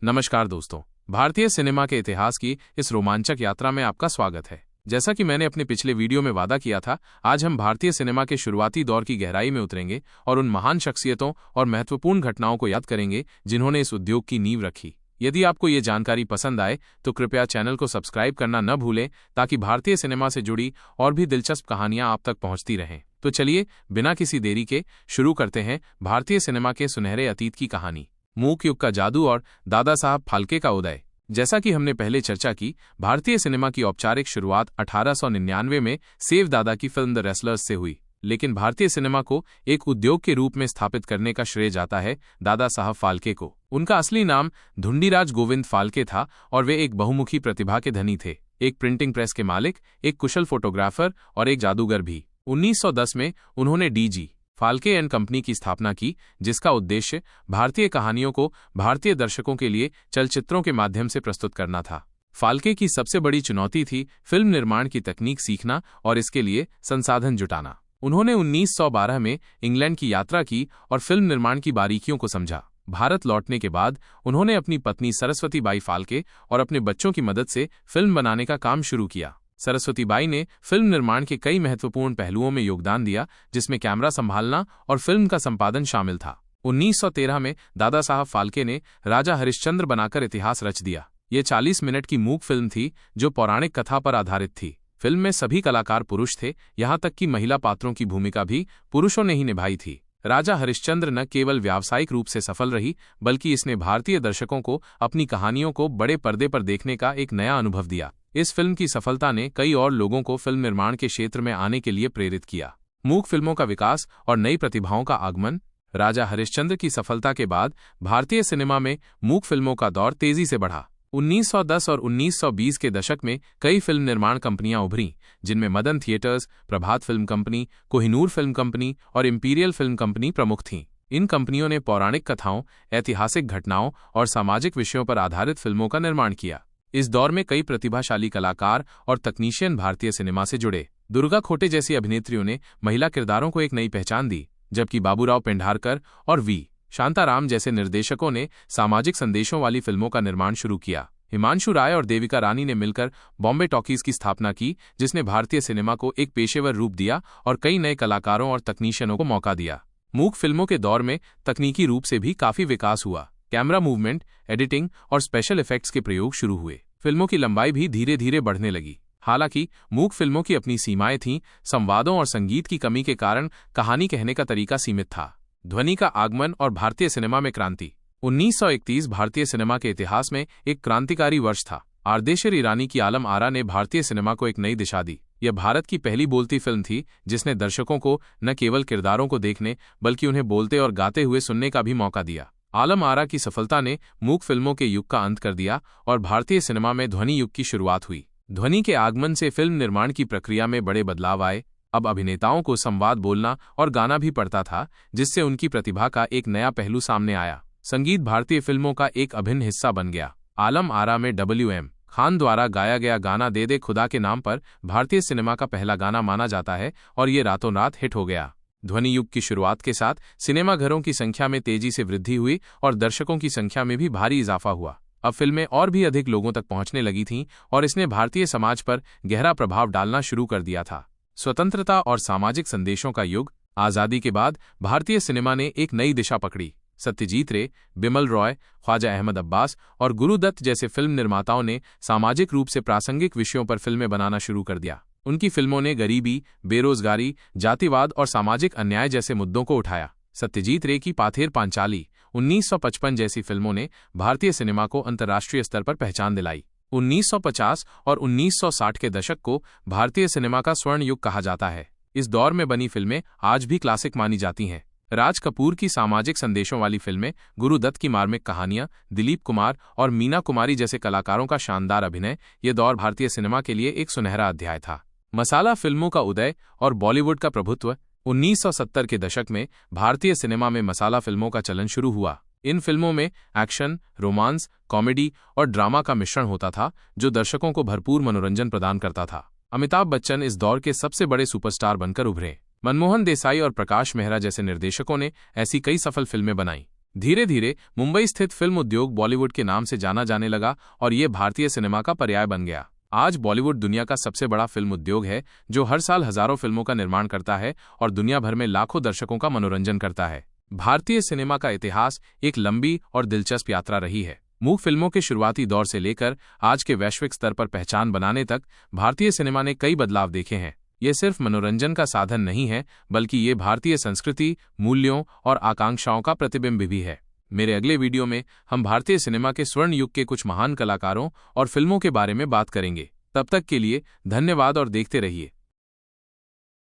नमस्कार दोस्तों, भारतीय सिनेमा के इतिहास की इस रोमांचक यात्रा में आपका स्वागत है। जैसा कि मैंने अपने पिछले वीडियो में वादा किया था, आज हम भारतीय सिनेमा के शुरुआती दौर की गहराई में उतरेंगे और उन महान शख्सियतों और महत्वपूर्ण घटनाओं को याद करेंगे जिन्होंने इस उद्योग की नींव रखी। यदि आपको ये जानकारी पसंद आए तो कृपया चैनल को सब्सक्राइब करना न भूलें ताकि भारतीय सिनेमा से जुड़ी और भी दिलचस्प कहानियां आप तक पहुंचती रहें। तो चलिए बिना किसी देरी के शुरू करते हैं भारतीय सिनेमा के सुनहरे अतीत की कहानी। मूक युग का जादू और दादा साहब फाल्के का उदय। जैसा कि हमने पहले चर्चा की, भारतीय सिनेमा की औपचारिक शुरुआत 1899 में सेव दादा की फिल्म द रेसलर्स से हुई, लेकिन भारतीय सिनेमा को एक उद्योग के रूप में स्थापित करने का श्रेय जाता है दादा साहब फाल्के को। उनका असली नाम धुंडीराज गोविंद फाल्के था और वे एक बहुमुखी प्रतिभा के धनी थे, एक प्रिंटिंग प्रेस के मालिक, एक कुशल फोटोग्राफर और एक जादूगर भी। 1910 में उन्होंने डी.जी. फाल्के एंड कंपनी की स्थापना की, जिसका उद्देश्य भारतीय कहानियों को भारतीय दर्शकों के लिए चलचित्रों के माध्यम से प्रस्तुत करना था। फाल्के की सबसे बड़ी चुनौती थी फिल्म निर्माण की तकनीक सीखना और इसके लिए संसाधन जुटाना। उन्होंने 1912 में इंग्लैंड की यात्रा की और फिल्म निर्माण की बारीकियों को समझा। भारत लौटने के बाद उन्होंने अपनी पत्नी सरस्वती बाई फाल्के और अपने बच्चों की मदद से फिल्म बनाने का काम शुरू किया। सरस्वती बाई ने फिल्म निर्माण के कई महत्वपूर्ण पहलुओं में योगदान दिया, जिसमें कैमरा संभालना और फिल्म का संपादन शामिल था। 1913 में दादा साहब फाल्के ने राजा हरिश्चंद्र बनाकर इतिहास रच दिया। ये 40 मिनट की मूक फिल्म थी जो पौराणिक कथा पर आधारित थी। फिल्म में सभी कलाकार पुरुष थे, यहाँ तक कि महिला पात्रों की भूमिका भी पुरुषों ने ही निभाई थी। राजा हरिश्चंद्र न केवल व्यावसायिक रूप से सफल रही, बल्कि इसने भारतीय दर्शकों को अपनी कहानियों को बड़े पर्दे पर देखने का एक नया अनुभव दिया। इस फिल्म की सफलता ने कई और लोगों को फिल्म निर्माण के क्षेत्र में आने के लिए प्रेरित किया। मूक फिल्मों का विकास और नई प्रतिभाओं का आगमन। राजा हरिश्चंद्र की सफलता के बाद भारतीय सिनेमा में मूक फिल्मों का दौर तेजी से बढ़ा। 1910 और 1920 के दशक में कई फिल्म निर्माण कंपनियां उभरीं, जिनमें Madan theatres, Prabhat film company, Kohinoor film company और इंपीरियल फिल्म कंपनी प्रमुख थीं। इन कंपनियों ने पौराणिक कथाओं, ऐतिहासिक घटनाओं और सामाजिक विषयों पर आधारित फिल्मों का निर्माण किया। इस दौर में कई प्रतिभाशाली कलाकार और तकनीशियन भारतीय सिनेमा से जुड़े। दुर्गा खोटे जैसी अभिनेत्रियों ने महिला किरदारों को एक नई पहचान दी, जबकि बाबूराव पेंढारकर और वी. शांताराम जैसे निर्देशकों ने सामाजिक संदेशों वाली फिल्मों का निर्माण शुरू किया। हिमांशु राय और देविका रानी ने मिलकर बॉम्बे टॉकीज की स्थापना की, जिसने भारतीय सिनेमा को एक पेशेवर रूप दिया और कई नए कलाकारों और तकनीशियनों को मौका दिया। मूक फिल्मों के दौर में तकनीकी रूप से भी काफी विकास हुआ। कैमरा मूवमेंट, एडिटिंग और स्पेशल इफेक्ट्स के प्रयोग शुरू हुए। फिल्मों की लंबाई भी धीरे धीरे बढ़ने लगी। हालांकि मूक फिल्मों की अपनी सीमाएं थीं। संवादों और संगीत की कमी के कारण कहानी कहने का तरीका सीमित था। ध्वनि का आगमन और भारतीय सिनेमा में क्रांति। 1931 भारतीय सिनेमा के इतिहास में एक क्रांतिकारी वर्ष था। आर्देशर ईरानी की आलम आरा ने भारतीय सिनेमा को एक नई दिशा दी। यह भारत की पहली बोलती फिल्म थी जिसने दर्शकों को न केवल किरदारों को देखने बल्कि उन्हें बोलते और गाते हुए सुनने का भी मौका दिया। आलम आरा की सफलता ने मूक फिल्मों के युग का अंत कर दिया और भारतीय सिनेमा में ध्वनि युग की शुरुआत हुई। ध्वनि के आगमन से फिल्म निर्माण की प्रक्रिया में बड़े बदलाव आए। अब अभिनेताओं को संवाद बोलना और गाना भी पड़ता था, जिससे उनकी प्रतिभा का एक नया पहलू सामने आया। संगीत भारतीय फिल्मों का एक अभिन्न हिस्सा बन गया। आलम आरा में W.M. खान द्वारा गाया गया गाना दे दे खुदा के नाम पर भारतीय सिनेमा का पहला गाना माना जाता है और ये रातों रात हिट हो गया। ध्वनि युग की शुरुआत के साथ सिनेमाघरों की संख्या में तेजी से वृद्धि हुई और दर्शकों की संख्या में भी भारी इजाफा हुआ। अब फिल्में और भी अधिक लोगों तक पहुंचने लगी थीं और इसने भारतीय समाज पर गहरा प्रभाव डालना शुरू कर दिया था। स्वतंत्रता और सामाजिक संदेशों का युग। आजादी के बाद भारतीय सिनेमा ने एक नई दिशा पकड़ी। सत्यजीत रे, बिमल रॉय, ख्वाजा अहमद अब्बास और गुरुदत्त जैसे फिल्म निर्माताओं ने सामाजिक रूप से प्रासंगिक विषयों पर फिल्में बनाना शुरू कर दिया। उनकी फिल्मों ने गरीबी, बेरोजगारी, जातिवाद और सामाजिक अन्याय जैसे मुद्दों को उठाया। सत्यजीत रे की पाथेर पांचाली 1955 जैसी फिल्मों ने भारतीय सिनेमा को अंतर्राष्ट्रीय स्तर पर पहचान दिलाई। 1950 और 1960 के दशक को भारतीय सिनेमा का स्वर्ण युग कहा जाता है। इस दौर में बनी फिल्में आज भी क्लासिक मानी जाती हैं। राज कपूर की सामाजिक संदेशों वाली फिल्में, गुरुदत्त की मार्मिक कहानियां, दिलीप कुमार और मीना कुमारी जैसे कलाकारों का शानदार अभिनय, ये दौर भारतीय सिनेमा के लिए एक सुनहरा अध्याय था। मसाला फिल्मों का उदय और बॉलीवुड का प्रभुत्व। 1970 के दशक में भारतीय सिनेमा में मसाला फिल्मों का चलन शुरू हुआ। इन फिल्मों में एक्शन, रोमांस, कॉमेडी और ड्रामा का मिश्रण होता था, जो दर्शकों को भरपूर मनोरंजन प्रदान करता था। अमिताभ बच्चन इस दौर के सबसे बड़े सुपरस्टार बनकर उभरे। मनमोहन देसाई और प्रकाश मेहरा जैसे निर्देशकों ने ऐसी कई सफल फिल्में बनाईं। धीरे धीरे मुंबई स्थित फिल्म उद्योग बॉलीवुड के नाम से जाना जाने लगा और ये भारतीय सिनेमा का पर्याय बन गया। आज बॉलीवुड दुनिया का सबसे बड़ा फिल्म उद्योग है, जो हर साल हजारों फिल्मों का निर्माण करता है और दुनिया भर में लाखों दर्शकों का मनोरंजन करता है। भारतीय सिनेमा का इतिहास एक लंबी और दिलचस्प यात्रा रही है। मूक फिल्मों के शुरुआती दौर से लेकर आज के वैश्विक स्तर पर पहचान बनाने तक भारतीय सिनेमा ने कई बदलाव देखे हैं। ये सिर्फ मनोरंजन का साधन नहीं है, बल्कि ये भारतीय संस्कृति, मूल्यों और आकांक्षाओं का प्रतिबिंब भी है। मेरे अगले वीडियो में हम भारतीय सिनेमा के स्वर्ण युग के कुछ महान कलाकारों और फिल्मों के बारे में बात करेंगे। तब तक के लिए धन्यवाद और देखते रहिए।